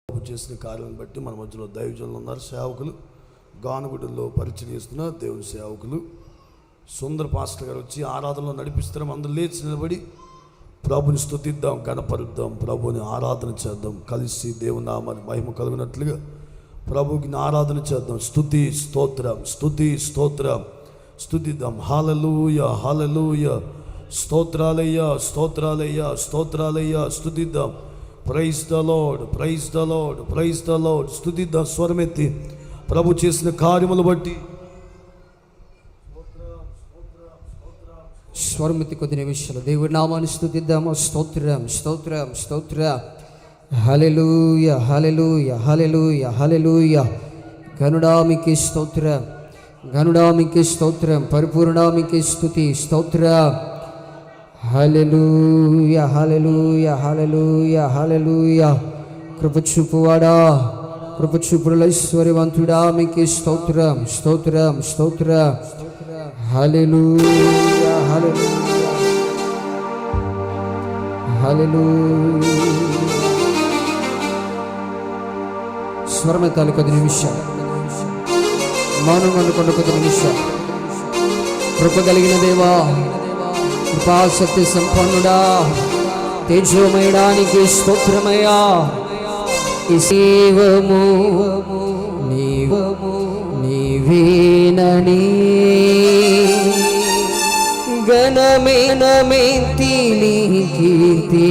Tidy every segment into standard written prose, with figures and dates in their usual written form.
చేసిన కార్యాలను బట్టి మన మధ్యలో దైవజనులు ఉన్నారు, సేవకులు, గానుగుడుల్లో పరిచయం చేస్తున్న దేవుని సేవకులు. సుందర పాస్టర్ గారు వచ్చి ఆరాధనలో నడిపిస్తారు. అందరూ లేచి నిలబడి ప్రభుని స్తుతిద్దాం, గణపరుద్దాం, ప్రభుని ఆరాధన చేద్దాం. కలిసి దేవుని నామాన్ని మహిమ కలిగినట్లుగా ప్రభుకి ఆరాధన చేద్దాం. స్తుతి స్తోత్రం, స్తుతి స్తోత్రం, స్తుతిద్దాం. హల్లెలూయా, హల్లెలూయా, స్తోత్రాలయ్యా, స్తోత్రాలయ్యా, స్తోత్రాలయ్యా, స్తుతిద్దాం. Praise the Lord, praise the Lord, praise the Lord. స్తుతిద్దాం స్వరమెత్తి ప్రభు చేసిన కార్యములు బట్టి. స్వరమెత్తి కొద్ది నిమిషాలు దేవుడి నామాన్ని స్తుతిద్దాము. స్తోత్రం, స్తోత్రం, స్తోత్రం. హల్లెలూయా, హల్లెలూయా, హల్లెలూయా, హల్లెలూయా. గనుడామికి స్తోత్రం, గనుడామికి స్తోత్రం, పరిపూర్ణామికి స్తుతి, స్తోత్రం. హల్లెలూయా, హల్లెలూయా, హల్లెలూయా, హల్లెలూయా. కృపచూపువాడా, కృపచూపుల ఐశ్వర్యవంతుడా, మీకు స్తోత్రం, స్తోత్రం, స్తోత్రం. హల్లెలూయా, హల్లెలూయా, హల్లెలూయా. స్వరమెత్తాలి కొద్ది నిమిషాలు, మౌనం అనుకున్న కొద్ది నిమిషాలు. కృప కలిగిన దేవా, కృపాసక్తి సంపన్నుడా, తేజోమయడానికి స్తోత్రమయ్యా. శివము నీవేనని గణమేనమేంతి నీ కీర్తి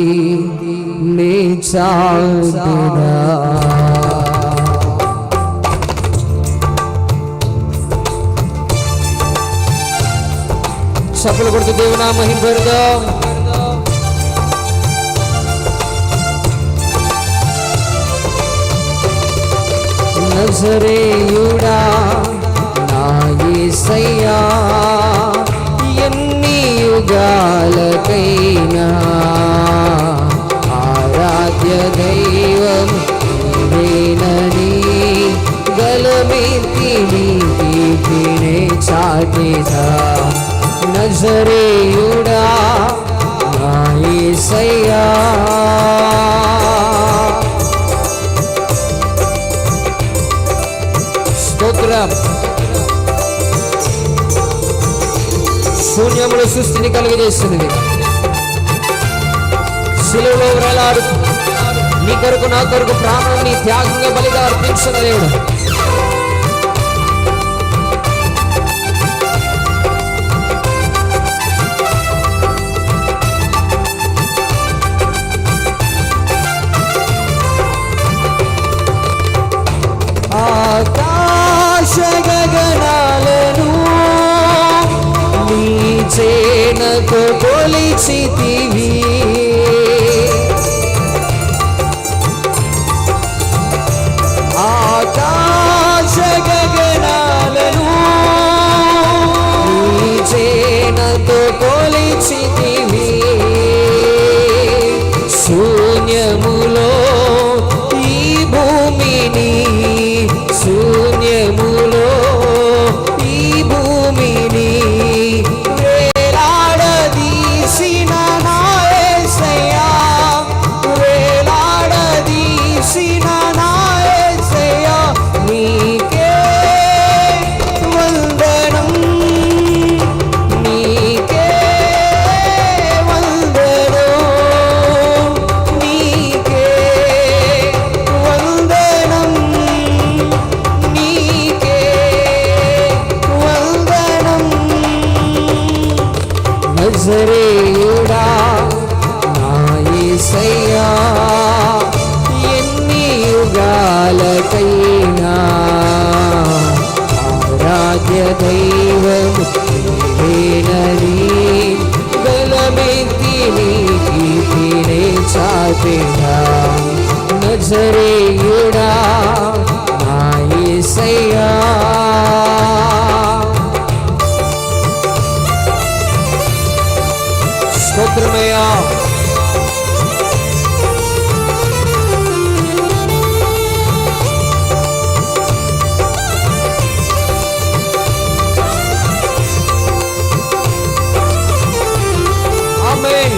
నే చాటుడా. చప్పలు కొడుతూ దేవుని మహిమ పరుద్దాం. నజరేయుడా నా యేసయ్యా, ఎన్ని యుగాలకైనా ఆరాధ్య దైవం నీవేనని గలమెత్తి నీ కీర్తినే చాటెదా. నజరేయుడా నా యేసయ్యా, స్తోత్రం. శూన్యముల సృష్టిని కలుగజేస్తున్నది. శిలువలో వేలాడు నీ కొరకు నా కొరకు ప్రాణాన్ని త్యాగంగా బలిగా అర్పించిన దేవుడు. ఆకాశ గగనాలను నీ చేనతో కొలిచితివి, ఆకాశ గగనాలను నీ చేనతో కొలిచితివి. శూన్యములో ఈ భూమిని, శూన్యములో ఈ భూమిని వేలాడదీసిన నా యేసయ్యా, వేలాడదీసిన నా యేసయ్యా, నీకే వందనం, నీకే వందనం, నీకే వందనం, నీకే వందనం. నజరేయుడా నా యేసయ్యా, ఎన్ని యుగాలకైనా ఆరాధ్య దైవము నీవేనని గలమెత్తి నీ కీర్తినే చాటెదా. నజరేయుడా నా యేసయ్యా, స్తోత్రమయ్యా. ఆమేన్.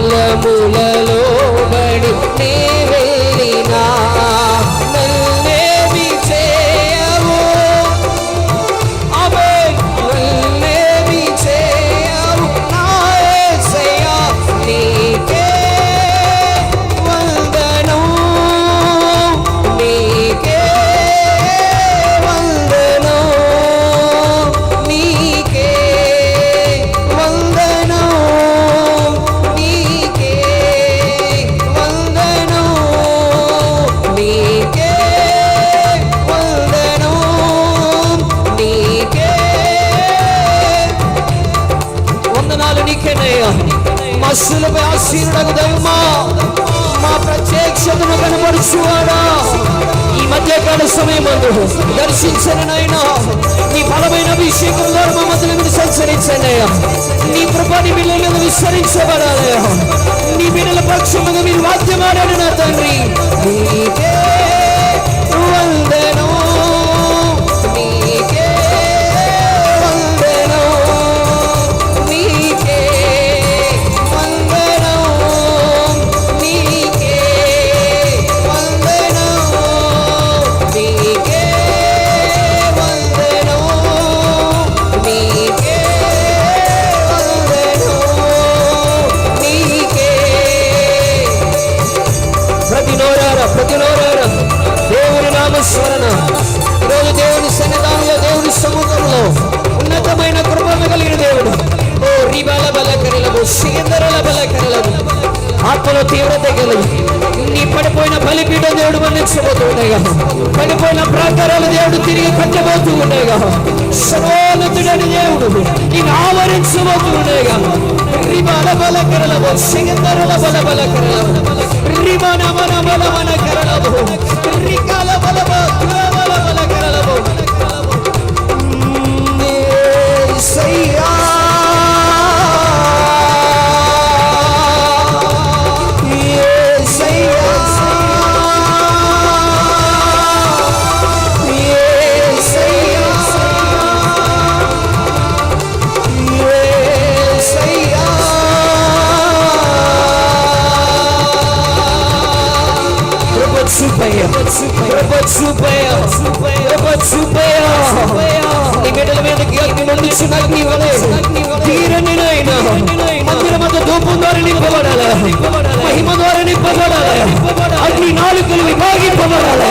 జలములలో బడి నే వెళ్ళినా నన్నేమి చేయవు అవే నన్నేమి చేయవు నా యేసయ్యా నీకే వందనం నీకే వందనం నీకే వందనం నీకే వందనం నీకే వందనం నీకే వందనాలు నీకేనయ్యా. మా శిలువపై ఆశీనుడగు దైవమా, మా ప్రత్యక్షతను కనపరుచువాడా, ఈ మధ్యకాల సమయమందు దర్శించని నాయనా నీ బలమైన అభిషేకం ద్వారా మా మధ్యలో మీరు సంచరించండి అయ్యా. నీ కృపని బిడ్డల మీద విస్తరించబడాలయ్యా. నీ బిడ్డల పక్షముగా మీరు వాద్యమాడాడు నా తండ్రి. నీకే వందనం నీకే వందనం నీకే వందనం నీకే వందనం నీకే వందనం నీకే వందనం నీకే. ప్రతి నోరారా దేవుని నామస్మరణ ఈరోజు దేవుని సన్నిధానంలో దేవుని సముఖంలో ఉన్నతమైన కృపను కలిగిన దేవుడు. ఓ రిబాల బల కరలము సిగందరల బల కరలము ఆత్మలో తీవ్రత కలిగి నీ పడిపోయిన బలిపీఠం దేవుడు మన్నించబోతూ ఉండగా, పడిపోయిన ప్రాకారాలు దేవుడు తిరిగి కట్టబోతూ ఉండగా, సర్వోన్నతుడైన దేవుడు నేను ఆవరించబోతూ ఉండగా రిబాల బల కరలము సిగందరల బల బల కరలము రిమన మన బల మన కరలము రికాల బల బల బల కరలము యేసయ్యా నీ బిడ్డల మీదకి అగ్ని మండించిన అగ్ని వలె తీరని నాయనా మందిరం అంతా ధూపం ద్వారా నింపబడాలి, మహిమ ద్వారా నింపబడాలి, అగ్ని నాలుకలు విభాగింపబడాలి,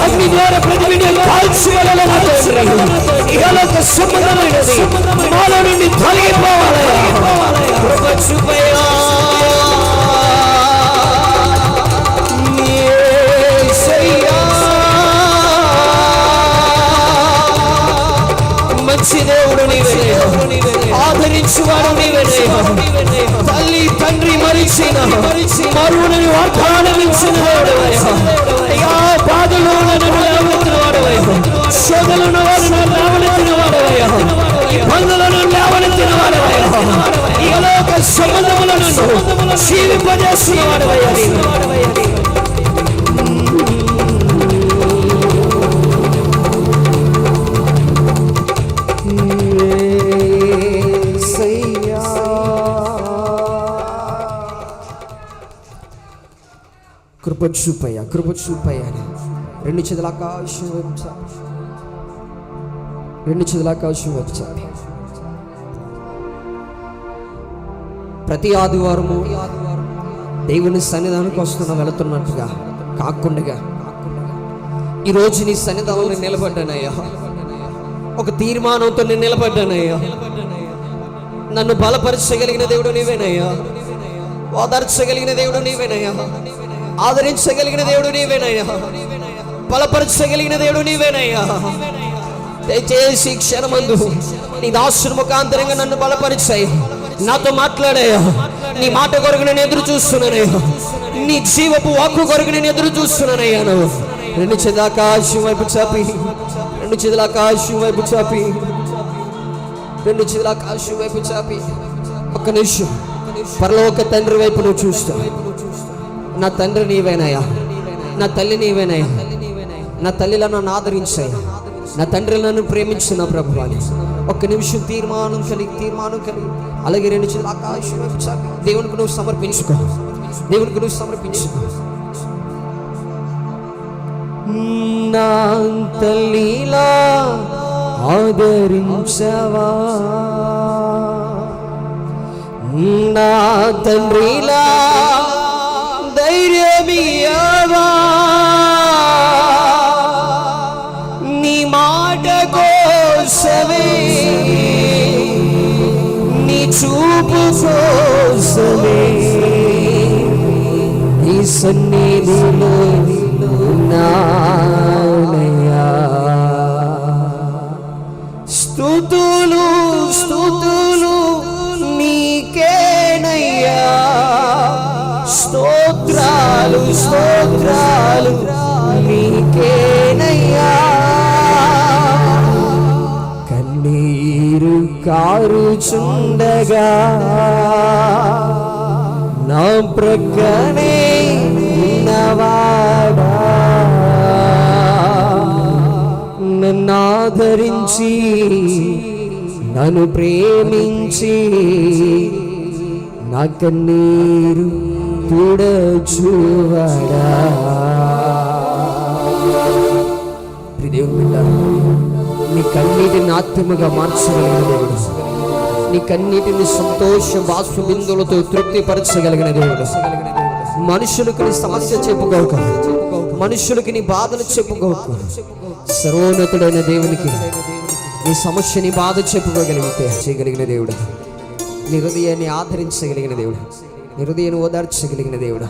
అగ్ని ద్వారా ప్రతి బిడ్డ కాల్చిబడాలి. ఇహలోక సంబంధమైనది మాలో నుండి తొలగిపోవాలి. కృప చూపయ్యా మంచి దేవుడు నీవే, ఆదరించువాడు నీవే. తల్లి తండ్రి మరిచిన మరువుని వాగ్దానం ఇచ్చిన దేవుడవయ్యా. బాధలో నన్ను లేవనెత్తిన వాడవయ్యా, శోధలను వారిని లేవనెత్తిన వాడవయ్యా, ఇబ్బందులను లేవనెత్తిన వాడవయ్యా, ఇహలోక సంబంధములను జీవింపజేస్తున్న వాడవయ్యా. కృప చూపయ్యా రెండు చేతుల ఆకాశం వైపు చాపి, రెండు చేతుల ఆకాశం వైపు చాపి ప్రతి ఆదివారము దేవుని సన్నిధానానికి వెళుతున్నట్టుగా కాకుండా ఈరోజు నీ సన్నిధానంలో నిలబడ్డానయ్యా. ఒక తీర్మానంతో నేను నిలబడ్డానయ్యా. నన్ను బలపరచగలిగిన దేవుడు నీవేనయ్యా, ఓదార్చగలిగిన దేవుడు నీవేనయ్యా, ఆదరించగలిగిన దేవుడు నీవేనయ్యా, బలపరచగలిగిన దేవుడు నీవేనయ్యా. దయచేసి క్షణమందు నీ దాసుని ముఖాంతరంగా నన్ను బలపరిచాయి, నాతో మాట్లాడాయా. నీ మాట కొరకు నేను ఎదురు చూస్తున్నానయ్యా, నీ జీవపు వాక్కు కొరకు నేను ఎదురు చూస్తున్నానయ్యా. రెండు చేతుల ఆకాశం వైపు చాపి, రెండు చేతుల ఆకాశం వైపు చాపి, రెండు చేతుల ఆకాశం వైపు చాపి ఒక్క నిమిషం పరలోక తండ్రి వైపు నువ్వు చూస్తా. నా తండ్రి నీవేనయ్యా, నా తల్లి నీవేనయ్యా, నా తల్లిలో నన్ను ఆదరించాయి, నా తండ్రి నన్ను ప్రేమించిన ప్రభువాని ఒక్క నిమిషం తీర్మానం కలిగి అలాగే 2 చేతులు ఆకాశం వైపు చాపి దేవునికి నువ్వు సమర్పించుకో. నా తల్లిలా ఆదరించవా, నా తండ్రిలా ధైర్యమియ్యవా, నీ మాట కోసమే, నీ చూపు కోసమే నీ సన్నిధిలో ఉన్నానయ్యా. స్తుతులు నీకేనయ్యా, స్తోత్రాలు నీకేనయ్యా. కన్నీరు కారుచుండగా నా ప్రక్కనే ఉన్నవాడా, నన్ను ఆదరించి నన్ను ప్రేమించి నా కన్నీరు తుడచువాడా. దేవుని బిడ్డ, నీ కన్నీటిని ఆత్మగా మార్చగలిగిన దేవుడు, నీ కన్నీటిని సంతోష బాష్ప బిందువులతో తృప్తిపరచగలిగిన దేవుడు. మనుషులకు నీ సమస్య చెప్పుకోక, మనుషులకి నీ బాధలు చెప్పుకోక, సర్వోన్నతుడైన దేవునికి నీ సమస్య, నీ బాధ చెప్పుకోగలిగితే చేయగలిగిన దేవుడు, నీ హృదయాన్ని ఆదరించగలిగిన దేవుడు, నీ హృదయాన్ని ఓదార్చగలిగిన దేవుడు.